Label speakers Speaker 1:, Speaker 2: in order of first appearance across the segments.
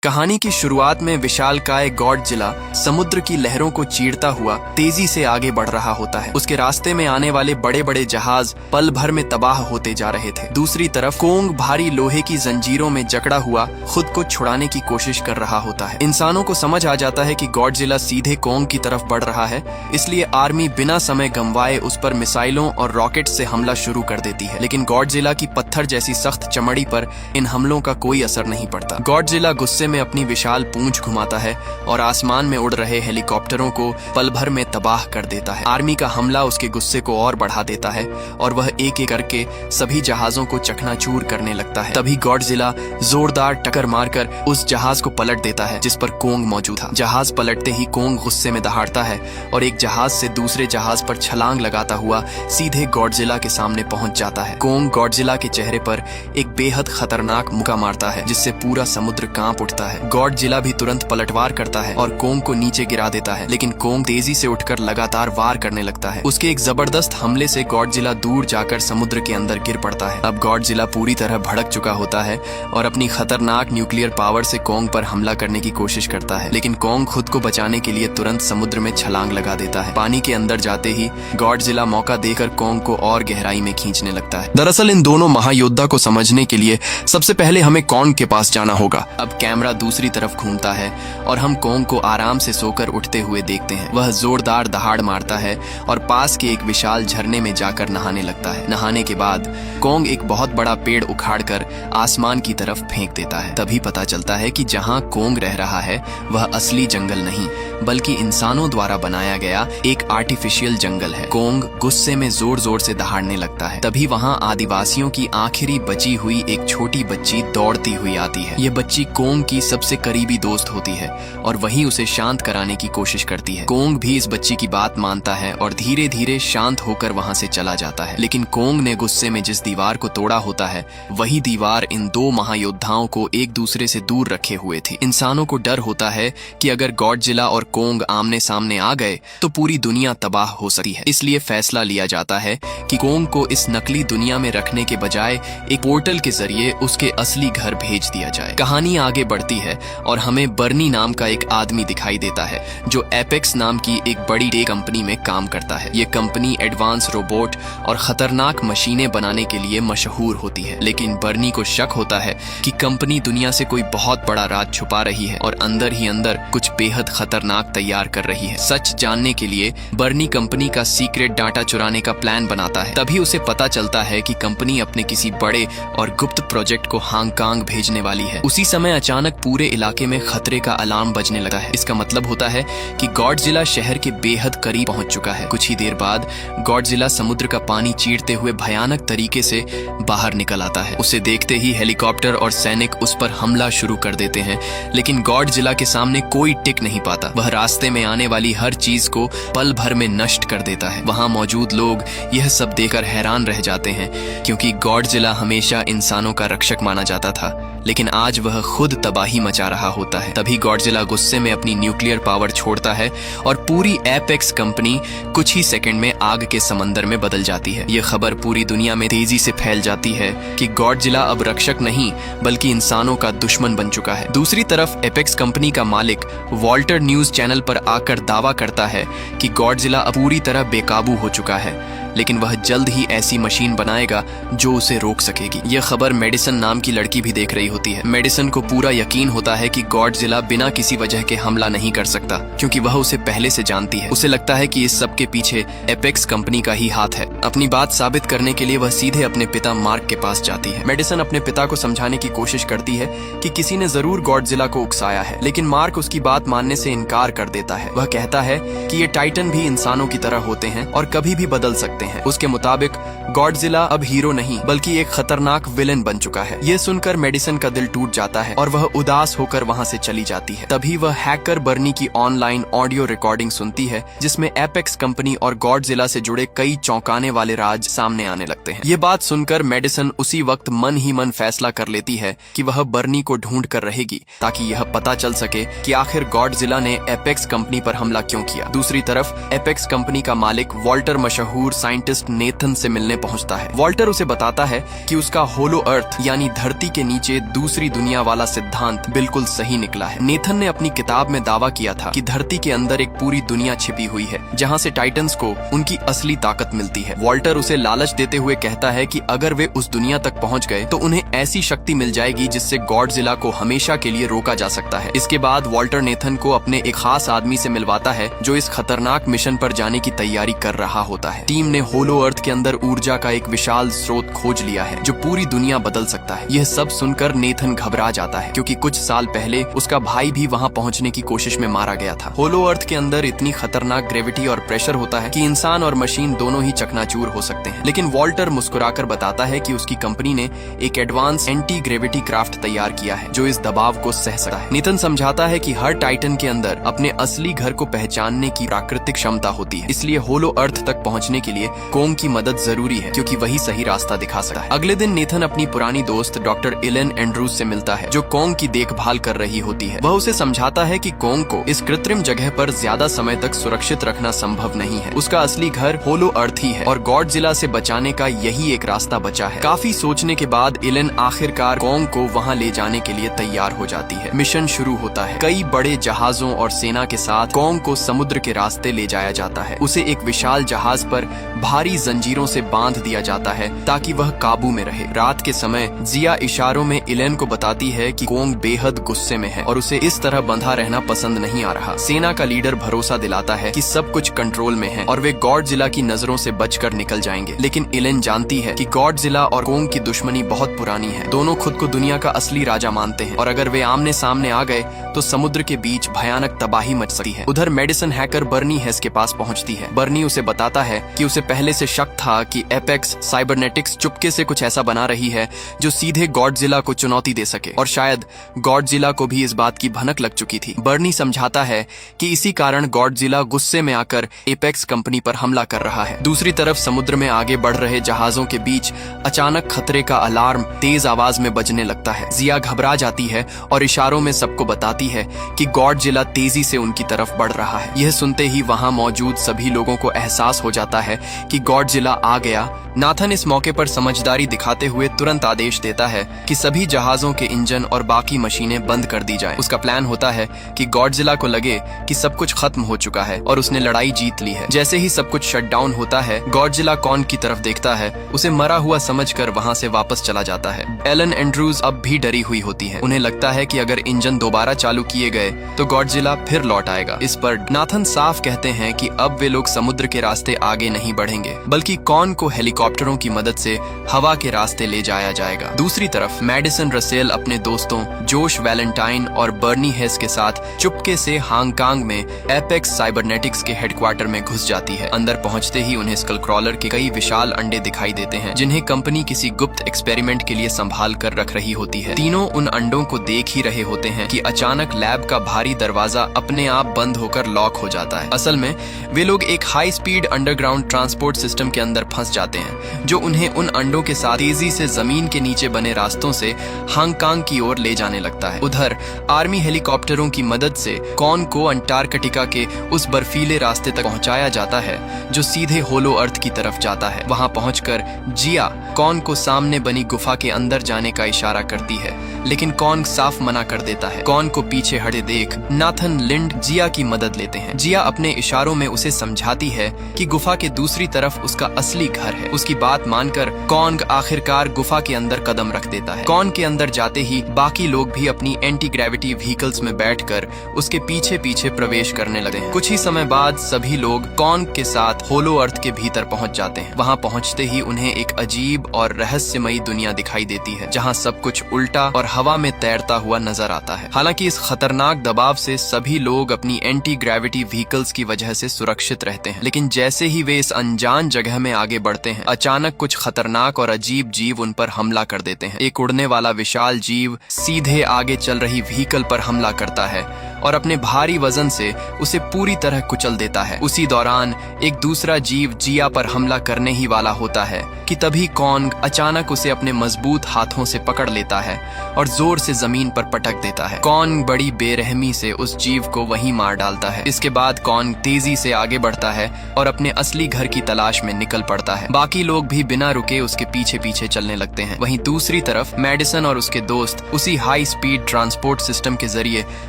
Speaker 1: कहानी की शुरुआत में विशालकाय गॉडजिला समुद्र की लहरों को चीरता हुआ तेजी से आगे बढ़ रहा होता है। उसके रास्ते में आने वाले बड़े बड़े जहाज पल भर में तबाह होते जा रहे थे। दूसरी तरफ कोंग भारी लोहे की जंजीरों में जकड़ा हुआ खुद को छुड़ाने की कोशिश कर रहा होता है। इंसानों को समझ आ जाता है कि गॉडजिला सीधे कोंग की तरफ बढ़ रहा है, इसलिए आर्मी बिना समय गंवाए उस पर मिसाइलों और रॉकेट से हमला शुरू कर देती है। लेकिन गॉडजिला की पत्थर जैसी सख्त चमड़ी पर इन हमलों का कोई असर नहीं पड़ता। गॉडजिला गुस्से में अपनी विशाल पूंछ घुमाता है और आसमान में उड़ रहे हेलीकॉप्टरों को पल भर में तबाह कर देता है। आर्मी का हमला उसके गुस्से को और बढ़ा देता है और वह एक एक करके सभी जहाजों को चकनाचूर करने लगता है। तभी गॉडजिला जोरदार टक्कर मारकर उस जहाज को पलट देता है जिस पर कोंग मौजूद था। जहाज पलटते ही कोंग गुस्से में दहाड़ता है और एक जहाज से दूसरे जहाज पर छलांग लगाता हुआ सीधे गॉडजिला के सामने पहुंच जाता है। कोंग गॉडजिला के चेहरे पर एक बेहद खतरनाक मुक्का मारता है जिससे पूरा समुद्र कांप उठता है। गॉडजिला भी तुरंत पलटवार करता है और कोंग को नीचे गिरा देता है, लेकिन कोंग तेजी से उठकर लगातार वार करने लगता है। उसके एक जबरदस्त हमले से गॉडजिला दूर जाकर समुद्र के अंदर गिर पड़ता है। अब गॉडजिला पूरी तरह भड़क चुका होता है और अपनी खतरनाक न्यूक्लियर पावर से कोंग पर हमला करने की कोशिश करता है, लेकिन कोंग खुद को बचाने के लिए तुरंत समुद्र में छलांग लगा देता है। पानी के अंदर जाते ही गॉडजिला मौका देकर कोंग को और गहराई में खींचने लगता है। दरअसल इन दोनों महायोद्धा को समझने के लिए सबसे पहले हमें कोंग के पास जाना होगा। अब कैमरा दूसरी तरफ घूमता है और हम कोंग को आराम से सोकर उठते हुए देखते हैं। वह जोरदार दहाड़ मारता है और पास के एक विशाल झरने में जाकर नहाने लगता है। नहाने के बाद कोंग एक बहुत बड़ा पेड़ उखाड़कर आसमान की तरफ फेंक देता है। तभी पता चलता है कि जहां कोंग रह रहा है वह असली जंगल नहीं बल्कि इंसानों द्वारा बनाया गया एक आर्टिफिशियल जंगल है। कोंग गुस्से में जोर जोर से दहाड़ने लगता है। तभी वहां आदिवासियों की आखिरी बची हुई एक छोटी बच्ची दौड़ती हुई आती है। ये बच्ची कोंग की सबसे करीबी दोस्त होती है और वही उसे शांत कराने की कोशिश करती है। कोंग भी इस बच्ची की बात मानता है और धीरे धीरे शांत होकर वहां से चला जाता है। लेकिन कोंग ने गुस्से में जिस दीवार को तोड़ा होता है वही दीवार इन दो महायोद्धाओं को एक दूसरे से दूर रखे हुए थी। इंसानों को डर होता है कि अगर गॉडजिला और कोंग आमने सामने आ गए तो पूरी दुनिया तबाह हो सकती है। इसलिए फैसला लिया जाता है कि कोंग को इस नकली दुनिया में रखने के बजाय एक पोर्टल के जरिए उसके असली घर भेज दिया जाए। कहानी आगे बढ़ती है और हमें बर्नी नाम का एक आदमी दिखाई देता है जो एपेक्स नाम की एक बड़ी टेक कंपनी में काम करता है। ये कंपनी एडवांस रोबोट और खतरनाक मशीनें बनाने के लिए मशहूर होती है। लेकिन बर्नी को शक होता है कि कंपनी दुनिया से कोई बहुत बड़ा राज छुपा रही है और अंदर ही अंदर कुछ बेहद खतरनाक तैयार कर रही है। सच जानने के लिए बर्नी कंपनी का सीक्रेट डाटा चुराने का प्लान बनाता है। तभी उसे पता चलता है कि कंपनी अपने किसी बड़े और गुप्त प्रोजेक्ट को हांगकांग भेजने वाली है। उसी समय अचानक पूरे इलाके में खतरे का अलार्म बजने लगा है। इसका मतलब होता है कि गॉडजिला शहर के बेहद करीब पहुंच चुका है। कुछ ही देर बाद गॉडजिला समुद्र का पानी चीरते हुए भयानक तरीके से बाहर निकल आता है। उसे देखते ही हेलीकॉप्टर और सैनिक उस पर हमला शुरू कर देते हैं, लेकिन गॉडजिला के सामने कोई टिक नहीं पाता। वह रास्ते में आने वाली हर चीज को पल भर में नष्ट कर देता है। वहां मौजूद लोग यह सब देखकर हैरान रह जाते हैं क्योंकि गॉडजिला हमेशा इंसानों का रक्षक माना जाता था, लेकिन आज वह खुद तबाही मचा रहा होता है। तभी गॉडजिला गुस्से में अपनी न्यूक्लियर पावर छोड़ता है और पूरी एपेक्स कंपनी कुछ ही सेकंड में आग के समंदर में बदल जाती है। यह खबर पूरी दुनिया में तेजी से फैल जाती है कि गॉडजिला अब रक्षक नहीं बल्कि इंसानों का दुश्मन बन चुका है। दूसरी तरफ एपेक्स कंपनी का मालिक वॉल्टर न्यूज चैनल पर आकर दावा करता है कि गॉडजिला अब पूरी तरह बेकाबू हो चुका है, लेकिन वह जल्द ही ऐसी मशीन बनाएगा जो उसे रोक सकेगी। यह खबर मेडिसन नाम की लड़की भी देख रही होती है। मेडिसन को पूरा यकीन होता है कि गॉडजिला बिना किसी वजह के हमला नहीं कर सकता क्योंकि वह उसे पहले से जानती है। उसे लगता है कि इस सब के पीछे एपेक्स कंपनी का ही हाथ है। अपनी बात साबित करने के लिए वह सीधे अपने पिता मार्क के पास जाती है। मेडिसन अपने पिता को समझाने की कोशिश करती है कि किसी ने जरूर गॉडजिला को उकसाया है, लेकिन मार्क उसकी बात मानने से इनकार कर देता है। वह कहता है कि ये टाइटन भी इंसानों की तरह होते हैं और कभी भी बदल सकते हैं। उसके मुताबिक गॉडजिला अब हीरो नहीं बल्कि एक खतरनाक विलेन बन चुका है। यह सुनकर मेडिसन का दिल टूट जाता है और वह उदास होकर वहां से चली जाती है। तभी वह हैकर बर्नी की ऑनलाइन ऑडियो रिकॉर्डिंग सुनती है जिसमें एपेक्स कंपनी और गॉडजिला से जुड़े कई चौंकाने वाले राज सामने आने लगते हैं। ये बात सुनकर मेडिसन उसी वक्त मन ही मन फैसला कर लेती है कि वह बर्नी को ढूंढ कर रहेगी ताकि यह पता चल सके कि आखिर गॉडजिला ने एपेक्स कंपनी पर हमला क्यों किया। दूसरी तरफ एपेक्स कंपनी का मालिक वॉल्टर मशहूर साइंटिस्ट नेथन से मिलने पहुंचता है। वॉल्टर उसे बताता है कि उसका होलो अर्थ यानी धरती के नीचे दूसरी दुनिया वाला सिद्धांत बिल्कुल सही निकला है। नेथन ने अपनी किताब में दावा किया था कि धरती के अंदर एक पूरी दुनिया छिपी हुई है जहां से टाइटन्स को उनकी असली ताकत मिलती है। वॉल्टर उसे लालच देते हुए कहता है कि अगर वे उस दुनिया तक पहुंच गए तो उन्हें ऐसी शक्ति मिल जाएगी जिससे गॉडजिला को हमेशा के लिए रोका जा सकता है। इसके बाद वॉल्टर नेथन को अपने एक खास आदमी से मिलवाता है जो इस खतरनाक मिशन पर जाने की तैयारी कर रहा होता है। टीम ने होलो अर्थ के अंदर ऊर्जा का एक विशाल स्रोत खोज लिया है जो पूरी दुनिया बदल सकता है। यह सब सुनकर नेथन घबरा जाता है क्योंकि कुछ साल पहले उसका भाई भी वहां पहुंचने की कोशिश में मारा गया था। होलो अर्थ के अंदर इतनी खतरनाक ग्रेविटी और प्रेशर होता है कि इंसान और मशीन दोनों ही चकनाचूर हो सकते हैं। लेकिन वॉल्टर मुस्कुराकर बताता है कि उसकी कंपनी ने एक एडवांस एंटी ग्रेविटी क्राफ्ट तैयार किया है जो इस दबाव को सह सकता है। नेथन समझाता है कि हर टाइटन के अंदर अपने असली घर को पहचानने की प्राकृतिक क्षमता होती है, इसलिए होलो अर्थ तक पहुंचने के लिए कोंग की मदद जरूरी है क्योंकि वही सही रास्ता दिखा सकता है। अगले दिन नेथन अपनी पुरानी दोस्त डॉक्टर एलन एंड्रूज से मिलता है जो कोंग की देखभाल कर रही होती है। वह उसे समझाता है कि कोंग को इस कृत्रिम जगह पर ज्यादा समय तक सुरक्षित रखना संभव नहीं है। उसका असली घर होलो अर्थ ही है और गॉडजिला से बचाने का यही एक रास्ता बचा है। काफी सोचने के बाद एलन आखिरकार कोंग को वहाँ ले जाने के लिए तैयार हो जाती है। मिशन शुरू होता है। कई बड़े जहाजों और सेना के साथ कोंग को समुद्र के रास्ते ले जाया जाता है। उसे एक विशाल जहाज पर भारी जंजीरों से बांध दिया जाता है ताकि वह काबू में रहे। रात के समय जिया इशारों में एलन को बताती है कि कोंग बेहद गुस्से में है और उसे इस तरह बंधा रहना पसंद नहीं आ रहा। सेना का लीडर भरोसा दिलाता है कि सब कुछ कंट्रोल में है और वे गॉडजिला की नजरों से बचकर निकल जाएंगे। लेकिन एलन जानती है कि गॉडजिला और कोंग की दुश्मनी बहुत पुरानी है। दोनों खुद को दुनिया का असली राजा मानते हैं और अगर वे आमने सामने आ गए तो समुद्र के बीच भयानक तबाही मच सकती है। उधर मेडिसिन हैकर बर्नी हेस के पास पहुंचती है। बर्नी उसे बताता है कि उसे पहले से शक था कि एपेक्स साइबरनेटिक्स चुपके से कुछ ऐसा बना रही है जो सीधे गॉडजिला को चुनौती दे सके और शायद गॉडजिला को भी इस बात की भनक लग चुकी थी। बर्नी समझाता है कि इसी कारण गॉडजिला गुस्से में आकर एपेक्स कंपनी पर हमला कर रहा है। दूसरी तरफ समुद्र में आगे बढ़ रहे जहाजों के बीच अचानक खतरे का अलार्म तेज आवाज में बजने लगता है। जिया घबरा जाती है और इशारों में सबको बताती है कि गॉडजिला तेजी से उनकी तरफ बढ़ रहा है। यह सुनते ही वहां मौजूद सभी लोगों को एहसास हो जाता है कि गॉडजिला आ गया। नाथन इस मौके पर समझदारी दिखाते हुए तुरंत आदेश देता है कि सभी जहाजों के इंजन और बाकी मशीनें बंद कर दी जाएं। उसका प्लान होता है कि गॉडजिला को लगे कि सब कुछ खत्म हो चुका है और उसने लड़ाई जीत ली है। जैसे ही सब कुछ शट डाउन होता है गॉडजिला कॉन्ग की तरफ देखता है, उसे मरा हुआ समझकर वहां से वापस चला जाता है। एलन एंड्रूज अब भी डरी हुई होती है। उन्हें लगता है कि अगर इंजन दोबारा चालू किए गए तो गॉडजिला फिर लौट आएगा। इस पर नाथन साफ कहते हैं कि अब वे लोग समुद्र के रास्ते आगे नहीं बढ़ेंगे बल्कि कॉन को हेलीकॉप्टरों की मदद से हवा के रास्ते ले जाया जाएगा। दूसरी तरफ मैडिसन रसेल अपने दोस्तों जोश वैलेंटाइन और बर्नी हेस के साथ चुपके से हांगकांग में एपेक्स साइबरनेटिक्स के हेडक्वार्टर में घुस जाती है। अंदर पहुंचते ही उन्हें स्कल क्रॉलर के कई विशाल अंडे दिखाई देते हैं जिन्हें कंपनी किसी गुप्त एक्सपेरिमेंट के लिए संभाल कर रख रही होती है। तीनों उन अंडों को देख ही रहे होते हैं कि अचानक लैब का भारी दरवाजा अपने आप बंद होकर लॉक हो जाता है। असल में वे लोग एक high speed underground transport system के अंदर फंस जाते हैं जो उन्हें उन अंडों के साथ तेजी से जमीन के नीचे बने रास्तों से हांगकांग की ओर ले जाने लगता है। उधर आर्मी हेलीकॉप्टरों की मदद से कॉन को अंटार्कटिका के उस बर्फीले रास्ते तक पहुंचाया जाता है जो सीधे होलो अर्थ की तरफ जाता है। वहां पहुंचकर जिया कॉन को सामने बनी गुफा के अंदर जाने का इशारा करती है लेकिन कॉन साफ मना कर देता है। कॉन को पीछे हटे देख नाथन लिंड जिया की मदद लेते हैं। जिया अपने इशारों में उसे समझाती है कि गुफा के दूसरी तरफ उसका असली घर है। उसकी बात मानकर कॉन्ग आखिरकार गुफा के अंदर कदम रख देता है। कॉन के अंदर जाते ही बाकी लोग भी अपनी एंटी ग्रेविटी व्हीकल्स में बैठकर उसके पीछे पीछे प्रवेश करने लगे हैं। कुछ ही समय बाद सभी लोग कॉन्ग के साथ होलो अर्थ के भीतर पहुंच जाते हैं। वहां पहुंचते ही उन्हें एक अजीब और रहस्यमयी दुनिया दिखाई देती है जहां सब कुछ उल्टा और हवा में तैरता हुआ नजर आता है। हालांकि इस खतरनाक दबाव से सभी लोग अपनी एंटी ग्रेविटी व्हीकल्स की वजह से सुरक्षित रहते हैं, लेकिन जैसे ही वे इस अनजान जगह में आगे बढ़ते हैं अचानक कुछ खतरनाक और अजीब जीव उन पर हमला कर देते हैं। एक उड़ने वाला विशाल जीव सीधे आगे चल रही व्हीकल पर हमला करता है और अपने भारी वजन से उसे पूरी तरह कुचल देता है। उसी दौरान एक दूसरा जीव जिया पर हमला करने ही वाला होता है कि तभी कॉन कॉन्ग अचानक उसे अपने मजबूत हाथों से पकड़ लेता है और जोर से जमीन पर पटक देता है। कॉन्ग बड़ी बेरहमी से उस जीव को वहीं मार डालता है। इसके बाद कॉन्ग तेजी से आगे बढ़ता है और अपने असली घर की तलाश में निकल पड़ता है। बाकी लोग भी बिना रुके उसके पीछे पीछे चलने लगते हैं। वहीं दूसरी तरफ मेडिसन और उसके दोस्त उसी हाई स्पीड ट्रांसपोर्ट सिस्टम के जरिए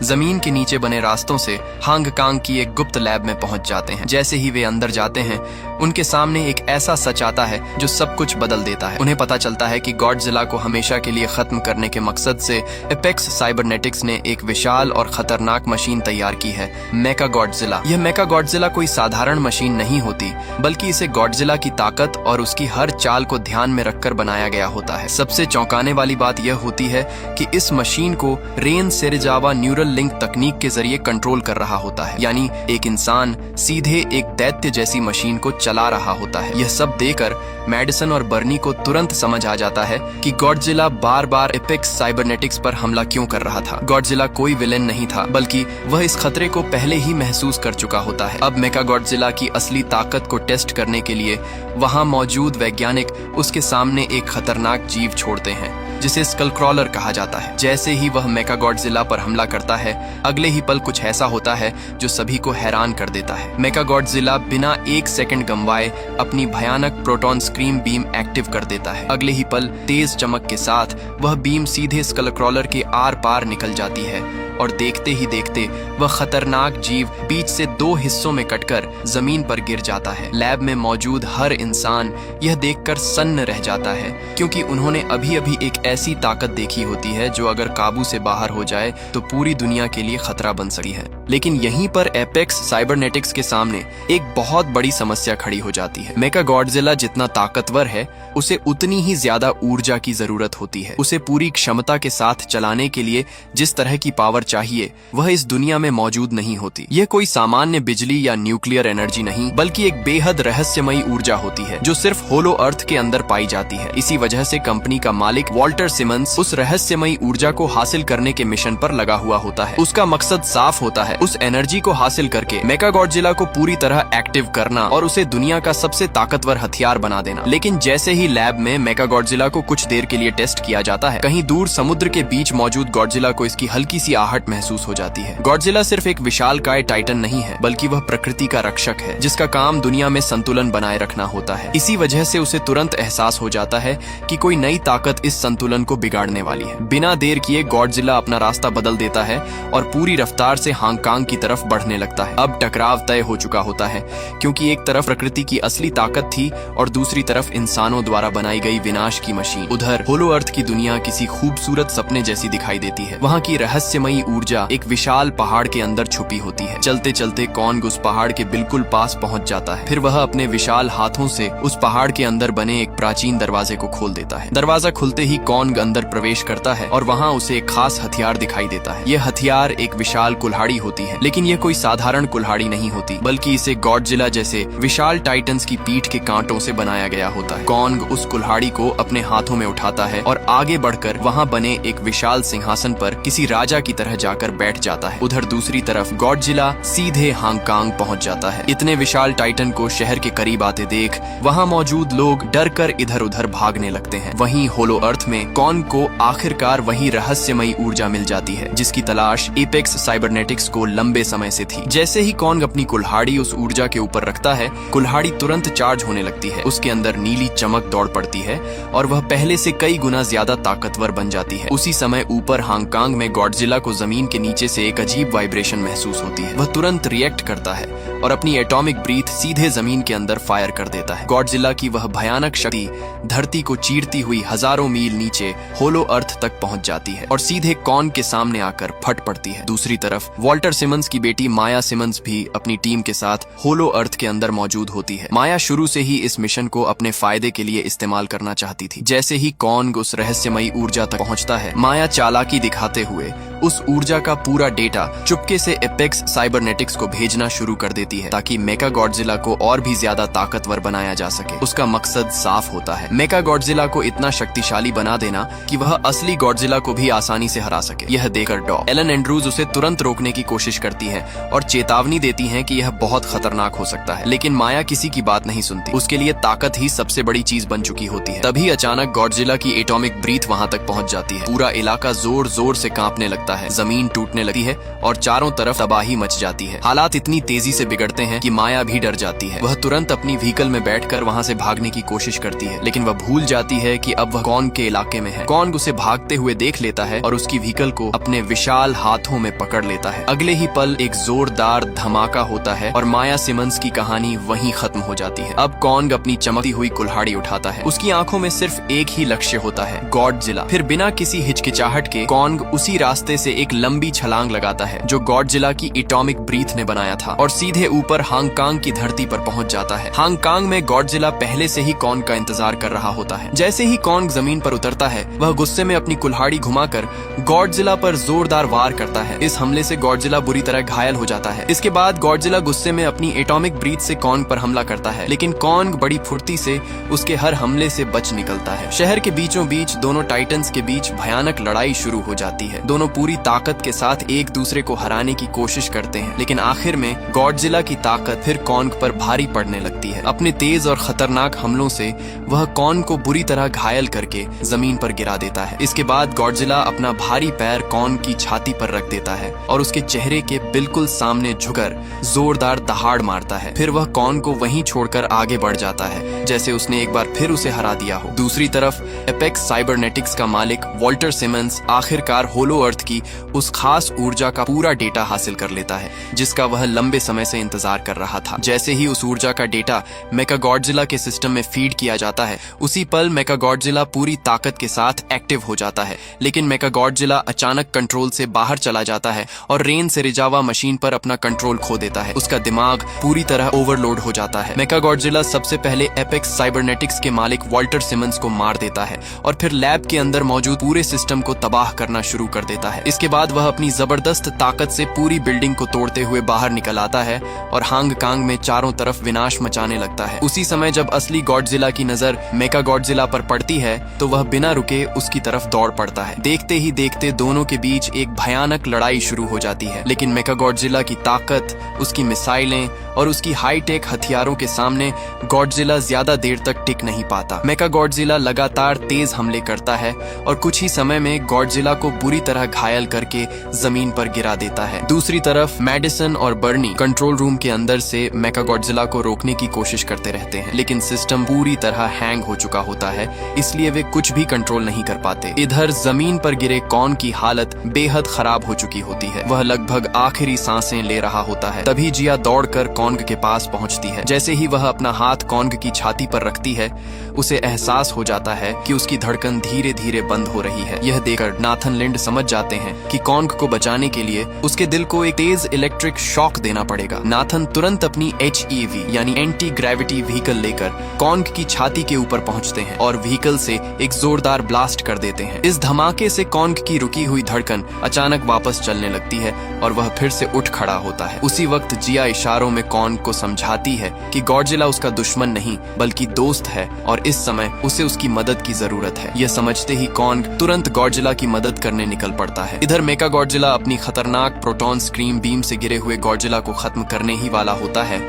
Speaker 1: जमीन के नीचे बने रास्तों से हांगकांग की एक गुप्त लैब में पहुंच जाते हैं। जैसे ही वे अंदर जाते हैं उनके सामने एक ऐसा सच आता है जो सब कुछ बदल देता है। उन्हें पता चलता है कि गॉडजिला को हमेशा के लिए खत्म करने के मकसद से एपेक्स साइबरनेटिक्स ने एक विशाल और खतरनाक मशीन तैयार की है, मेका गॉडजिला। यह मेका गॉडजिला कोई साधारण मशीन नहीं होती, बल्कि इसे गॉडजिला की ताकत और उसकी हर चाल को ध्यान में रखकर बनाया गया होता है। सबसे चौंकाने वाली बात यह होती है कि इस मशीन को रेन सेरेजावा न्यूरल लिंक तकनीक के जरिए कंट्रोल कर रहा होता है, यानी एक इंसान सीधे एक दैत्य जैसी मशीन को चला रहा होता है। यह सब देखकर मेडिसन और बर्नी को तुरंत समझ आ जाता है कि गॉडजिला बार बार एपेक्स साइबरनेटिक्स पर हमला क्यों कर रहा था। गॉडजिला कोई विलेन नहीं था, बल्कि वह इस खतरे को पहले ही महसूस कर चुका होता है। अब मेका गॉडजिला की असली ताकत को टेस्ट करने के लिए वहां मौजूद वैज्ञानिक उसके सामने एक खतरनाक जीव छोड़ते हैं जिसे स्कल क्रॉलर कहा जाता है। जैसे ही वह मेका गॉडजिला पर हमला करता है, अगले ही पल कुछ ऐसा होता है जो सभी को हैरान कर देता है। मेका गॉडजिला बिना एक सेकंड गंवाए अपनी भयानक प्रोटॉन स्क्रीम बीम एक्टिव कर देता है। अगले ही पल तेज चमक के साथ वह बीम सीधे स्कल क्रॉलर के आर पार निकल जाती है और देखते ही देखते वह खतरनाक जीव बीच से दो हिस्सों में कटकर जमीन पर गिर जाता है। लैब में मौजूद हर इंसान यह देखकर सन्न रह जाता है, क्योंकि उन्होंने अभी अभी एक ऐसी ताकत देखी होती है जो अगर काबू से बाहर हो जाए तो पूरी दुनिया के लिए खतरा बन सकती है। लेकिन यहीं पर एपेक्स साइबरनेटिक्स के सामने एक बहुत बड़ी समस्या खड़ी हो जाती है। मेका गॉडजिला जितना ताकतवर है, उसे उतनी ही ज्यादा ऊर्जा की जरूरत होती है। उसे पूरी क्षमता के साथ चलाने के लिए जिस तरह की पावर चाहिए वह इस दुनिया में मौजूद नहीं होती। यह कोई सामान्य बिजली या न्यूक्लियर एनर्जी नहीं, बल्कि एक बेहद रहस्यमयी ऊर्जा होती है जो सिर्फ होलो अर्थ के अंदर पाई जाती है। इसी वजह से कंपनी का मालिक वॉल्टर सिमंस उस रहस्यमयी ऊर्जा को हासिल करने के मिशन पर लगा हुआ होता है। उसका मकसद साफ होता है, उस एनर्जी को हासिल करके मेका गॉडजिला को पूरी तरह एक्टिव करना और उसे दुनिया का सबसे ताकतवर हथियार बना देना। लेकिन जैसे ही लैब में मेका गॉडजिला को कुछ देर के लिए टेस्ट किया जाता है, कहीं दूर समुद्र के बीच मौजूद गॉडजिला को इसकी हल्की सी आहट महसूस हो जाती है। गॉडजिला सिर्फ एक विशालकाय टाइटन नहीं है, बल्कि वह प्रकृति का रक्षक है जिसका काम दुनिया में संतुलन बनाए रखना होता है। इसी वजह से उसे तुरंत एहसास हो जाता है कि कोई नई ताकत इस संतुलन को बिगाड़ने वाली है। बिना देर किए गॉडजिला अपना रास्ता बदल देता है और पूरी रफ्तार से हांगकांग की तरफ बढ़ने लगता है। अब टकराव तय हो चुका होता है, क्योंकि एक तरफ प्रकृति की असली ताकत थी और दूसरी तरफ इंसानों द्वारा बनाई गई विनाश की मशीन। उधर होलो अर्थ की दुनिया किसी खूबसूरत सपने जैसी दिखाई देती है। वहाँ की रहस्यमयी ऊर्जा एक विशाल पहाड़ के अंदर छुपी होती है। चलते चलते कॉन्ग उस पहाड़ के बिल्कुल पास पहुंच जाता है। फिर वह अपने विशाल हाथों से उस पहाड़ के अंदर बने एक प्राचीन दरवाजे को खोल देता है। दरवाजा खुलते ही कॉन्ग अंदर प्रवेश करता है और वहाँ उसे एक खास हथियार दिखाई देता है। यह हथियार एक विशाल कुल्हाड़ी होती है, लेकिन यह कोई साधारण कुल्हाड़ी नहीं होती, बल्कि इसे गॉडजिला जैसे विशाल टाइटन्स की पीठ के कांटों से बनाया गया होता है। कॉन्ग उस कुल्हाड़ी को अपने हाथों में उठाता है और आगे बढ़कर वहाँ बने एक विशाल सिंहासन पर किसी राजा की तरह जाकर बैठ जाता है। उधर दूसरी तरफ गॉडजिला सीधे हांगकांग पहुंच जाता है। इतने विशाल टाइटन को शहर के करीब आते देख वहाँ मौजूद लोग डर कर इधर उधर भागने लगते हैं। वहीं होलो अर्थ में कॉन्ग को आखिरकार वही रहस्यमयी ऊर्जा मिल जाती है जिसकी तलाश एपेक्स साइबरनेटिक्स को लंबे समय से थी। जैसे ही कॉन्ग अपनी कुल्हाड़ी उस ऊर्जा के ऊपर रखता है, कुल्हाड़ी तुरंत चार्ज होने लगती है। उसके अंदर नीली चमक दौड़ पड़ती है और वह पहले से कई गुना ज्यादा ताकतवर बन जाती है। उसी समय ऊपर हांगकांग में गॉडजिला को जमीन के नीचे से एक अजीब वाइब्रेशन महसूस होती है। वह तुरंत रिएक्ट करता है और अपनी एटॉमिक ब्रीथ सीधे जमीन के अंदर फायर कर देता है। गॉडजिला की वह भयानक शक्ति धरती को चीरती हुई हजारों मील नीचे होलो अर्थ तक पहुंच जाती है और सीधे कॉन्ग के सामने आकर फट पड़ती है। दूसरी तरफ वॉल्टर सिमंस की बेटी माया सिमंस भी अपनी टीम के साथ होलो अर्थ के अंदर मौजूद होती है। माया शुरू से ही इस मिशन को अपने फायदे के लिए इस्तेमाल करना चाहती थी। जैसे ही कॉन्ग उस रहस्यमयी ऊर्जा तक पहुंचता है, माया चालाकी दिखाते हुए उस ऊर्जा का पूरा डेटा चुपके से एपेक्स साइबरनेटिक्स को भेजना शुरू कर देती है ताकि मेगा गॉडजिला को और भी ज्यादा ताकतवर बनाया जा सके। उसका मकसद साफ होता है, मेगा गॉडजिला को इतना शक्तिशाली बना देना कि वह असली गॉडजिला को भी आसानी से हरा सके। यह देखकर डॉ एलन एंड्रूज उसे तुरंत रोकने की कोशिश करती है और चेतावनी देती है कि यह बहुत खतरनाक हो सकता है, लेकिन माया किसी की बात नहीं सुनती। उसके लिए ताकत ही सबसे बड़ी चीज बन चुकी होती है। तभी अचानक गॉडजिला की एटॉमिक ब्रीथ वहां तक पहुंच जाती है। पूरा इलाका जोर जोर से कांपने लगता है, जमीन टूटने लगती है और चारों तरफ तबाही मच जाती है। हालात इतनी तेजी से बिगड़ते हैं कि माया भी डर जाती है। वह तुरंत अपनी व्हीकल में बैठकर वहां से भागने की कोशिश करती है, लेकिन वह भूल जाती है कि अब वह कॉन्ग के इलाके में है। कॉन्ग उसे भागते हुए देख लेता है और उसकी व्हीकल को अपने विशाल हाथों में पकड़ लेता है। अगले ही पल एक जोरदार धमाका होता है और माया सिमंस की कहानी वहीं खत्म हो जाती है। अब कॉन्ग अपनी चमकती हुई कुल्हाड़ी उठाता है। उसकी आंखों में सिर्फ एक ही लक्ष्य होता है, गॉडजिला। फिर बिना किसी हिचकिचाहट के कॉन्ग उसी रास्ते से एक लंबी छलांग लगाता है जो गॉडजिला की एटॉमिक ब्रीथ ने बनाया था और सीधे ऊपर हांगकांग की धरती पर पहुंच जाता है। हांगकांग में गॉडजिला पहले से ही कॉन्ग का इंतजार कर रहा होता है। जैसे ही कॉन्ग जमीन पर उतरता है, वह गुस्से में अपनी कुल्हाड़ी घुमाकर गॉडजिला पर जोरदार वार करता है। इस हमले से गॉडजिला बुरी तरह घायल हो जाता है। इसके बाद गॉडजिला गुस्से में अपनी एटॉमिक ब्रीथ से कॉन्ग पर हमला करता है, लेकिन कॉन्ग बड़ी फुर्ती से उसके हर हमले से बच निकलता है। शहर के बीचों बीच दोनों टाइटन्स के बीच भयानक लड़ाई शुरू हो जाती है। दोनों पूरी ताकत के साथ एक दूसरे को हराने की कोशिश करते हैं, लेकिन आखिर में गॉडजिला की ताकत फिर कॉन्ग पर भारी पड़ने लगती है। अपने तेज और खतरनाक हमलों से वह कॉन्ग को बुरी तरह घायल करके जमीन पर गिरा देता है। इसके बाद गॉडजिला अपना भारी पैर कॉन्ग की छाती पर रख देता है और उसके चेहरे के बिल्कुल सामने झुककर जोरदार दहाड़ मारता है। फिर वह कॉन्ग को वहीं छोड़कर आगे बढ़ जाता है, जैसे उसने एक बार फिर उसे हरा दिया हो। दूसरी तरफ एपेक्स साइबरनेटिक्स का मालिक वॉल्टर सिमंस आखिरकार होलो अर्थ की उस खास ऊर्जा का पूरा डेटा हासिल कर लेता है जिसका वह लंबे समय से इंतजार कर रहा था। जैसे ही उस ऊर्जा का डेटा मेगा गॉडजिला के सिस्टम में फीड किया जाता है, उसी पल मेगा गॉडजिला पूरी ताकत के साथ एक्टिव हो जाता है। लेकिन मेगा गॉडजिला अचानक कंट्रोल से बाहर चला जाता है और रेन सेरिजावा मशीन पर अपना कंट्रोल खो देता है। उसका दिमाग पूरी तरह ओवरलोड हो जाता है। मेगा गॉडजिला सबसे पहले एपेक्स साइबरनेटिक्स के मालिक वॉल्टर सिमंस को मार देता है और फिर लैब के अंदर मौजूद पूरे सिस्टम को तबाह करना शुरू कर देता है। इसके बाद वह अपनी जबरदस्त ताकत से पूरी बिल्डिंग को तोड़ते हुए बाहर निकल आता है और हांगकांग में चारों तरफ विनाश मचाने लगता है। उसी समय जब असली गॉडजिला की नजर मेगा गॉडजिला पर पड़ती है तो वह बिना रुके उसकी तरफ दौड़ पड़ता है। देखते ही देखते दोनों के बीच एक भयानक लड़ाई शुरू हो जाती है, लेकिन मेगा गॉडजिला की ताकत, उसकी मिसाइलें और उसकी हाईटेक हथियारों के सामने गॉडजिला ज्यादा देर तक टिक नहीं पाता। मेगा गॉडजिला लगातार तेज हमले करता है और कुछ ही समय में गॉडजिला को बुरी तरह घायल करके जमीन पर गिरा देता है। दूसरी तरफ मैडिसन और बर्नी कंट्रोल रूम के अंदर से मेगा गॉडजिला को रोकने की कोशिश करते रहते हैं, लेकिन सिस्टम पूरी तरह हैंग हो चुका होता है, इसलिए वे कुछ भी कंट्रोल नहीं कर पाते। इधर जमीन पर गिरे कॉन्ग की हालत बेहद खराब हो चुकी होती है। वह लगभग आखिरी सांसें ले रहा होता है। तभी जिया दौड़कर कॉन्ग के पास पहुंचती है। जैसे ही वह अपना हाथ कॉन्ग की छाती पर रखती है, उसे एहसास हो जाता है कि उसकी धड़कन धीरे धीरे बंद हो रही है। यह देखकर नाथन लिंड समझ जाते हैं कि कॉन्ग को बचाने के लिए उसके दिल को एक तेज इलेक्ट्रिक शॉक देना पड़ेगा। नाथन तुरंत अपनी HEV यानी एंटी ग्रेविटी व्हीकल लेकर कॉन्ग की छाती के ऊपर पहुंचते हैं और व्हीकल से एक जोरदार ब्लास्ट कर देते हैं। इस धमाके से कॉन्ग की रुकी हुई धड़कन अचानक वापस चलने लगती है और वह फिर से उठ खड़ा होता है। उसी वक्त जिया इशारों में कॉन्ग को समझाती है कि गॉडजिला उसका दुश्मन नहीं बल्कि दोस्त है और इस समय उसे उसकी मदद की जरूरत है। यह समझते ही कॉन्ग तुरंत गॉडजिला की मदद करने निकल पड़ता है। इधर मेगा गॉडजिला अपनी खतरनाक प्रोटॉन स्क्रीम बीम से गिरे हुए गॉडजिला को खत्म करने ही वाला होता है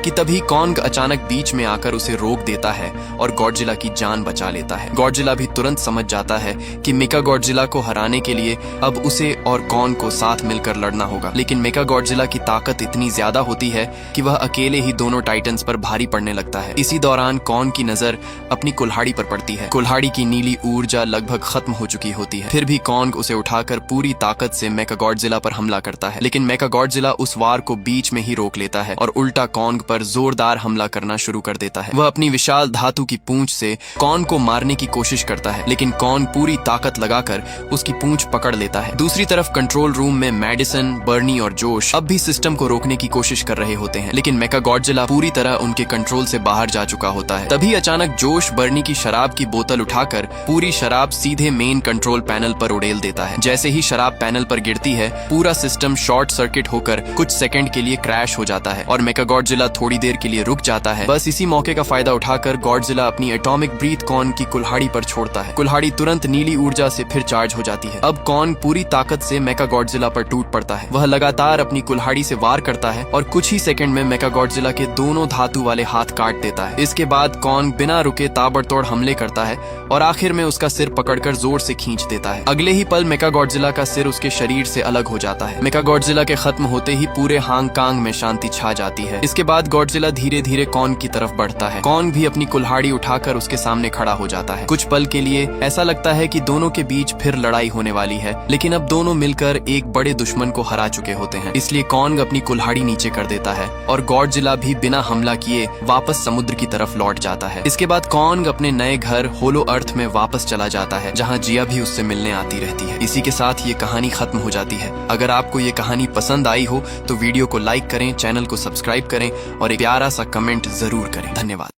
Speaker 1: कि तभी कॉन्ग अचानक बीच में आकर उसे रोक देता है और गॉडजिला की जान बचा लेता है। गॉडजिला भी तुरंत समझ जाता है कि मेगा गॉडजिला को हराने के लिए अब उसे और कॉन्ग को साथ मिलकर लड़ना होगा, लेकिन मेगा गॉडजिला की ताकत इतनी ज्यादा होती है कि वह अकेले ही दोनों टाइटन्स पर भारी पड़ने लगता है। इसी दौरान कॉन्ग की नजर अपनी कुल्हाड़ी पर पड़ती है। कुल्हाड़ी की नीली ऊर्जा लगभग खत्म हो चुकी होती है। फिर भी कॉन्ग उसे उठाकर पूरी ताकत से मेगा गॉडजिला पर हमला करता है, लेकिन मेगा गॉडजिला उस वार को बीच में ही रोक लेता है और उल्टा कॉन्ग पर जोरदार हमला करना शुरू कर देता है। वह अपनी विशाल धातु की पूंछ से कॉन्ग को मारने की कोशिश करता है, लेकिन कॉन्ग पूरी ताकत लगाकर उसकी पूंछ पकड़ लेता है। दूसरी तरफ कंट्रोल रूम में मैडिसन, बर्नी और जोश अब भी सिस्टम को रोकने की कोशिश कर रहे होते हैं, हैं, लेकिन मेका गॉडजिला पूरी तरह उनके कंट्रोल से बाहर जा चुका होता है। तभी अचानक जोश बर्नी की शराब की बोतल उठाकर पूरी शराब सीधे मेन कंट्रोल पैनल पर उड़ेल देता है। जैसे ही शराब पैनल पर गिरती है, पूरा सिस्टम शॉर्ट सर्किट होकर कुछ सेकंड के लिए क्रैश हो जाता है और मेका गॉडजिला थोड़ी देर के लिए रुक जाता है। बस इसी मौके का फायदा उठाकर गॉडजिला अपनी एटॉमिक ब्रीथ कॉर्न की कुल्हाड़ी पर छोड़ता है। कुल्हाड़ी तुरंत नीली ऊर्जा से फिर चार्ज हो जाती है। अब कॉर्न पूरी ताकत से मेका गॉडजिला पर टूट पड़ता है। वह लगातार अपनी कुल्हाड़ी से वार करता है और कुछ ही सेकंड में मेका गॉडजिला के दोनों धातु वाले हाथ काट देता है। इसके बाद कॉर्न बिना रुके ताबड़तोड़ हमले करता है और आखिर में उसका सिर पकड़कर जोर से खींच देता है। अगले ही पल मेका गॉडजिला का सिर उसके शरीर से अलग हो जाता है। मेका गॉडजिला के खत्म होते ही पूरे हांगकांग में शांति छा जाती है। इसके बाद गॉडजिला धीरे धीरे कॉर्न की तरफ बढ़ता है। कॉर्न भी अपनी कुल्हाड़ी उठाकर उसके सामने खड़ा हो जाता है। कुछ पल के लिए ऐसा लगता है कि दोनों के बीच फिर लड़ाई होने वाली है, लेकिन अब दोनों मिलकर एक बड़े दुश्मन को हरा चुके होते हैं। इसलिए कॉन्ग अपनी कुल्हाड़ी नीचे कर देता है और गॉडजिला भी बिना हमला किए वापस समुद्र की तरफ लौट जाता है। इसके बाद कॉन्ग अपने नए घर होलो अर्थ में वापस चला जाता है, जहाँ जिया भी उससे मिलने आती रहती है। इसी के साथ ये कहानी खत्म हो जाती है। अगर आपको ये कहानी पसंद आई हो तो वीडियो को लाइक करें, चैनल को सब्सक्राइब करें और एक प्यारा सा कमेंट जरूर करें। धन्यवाद।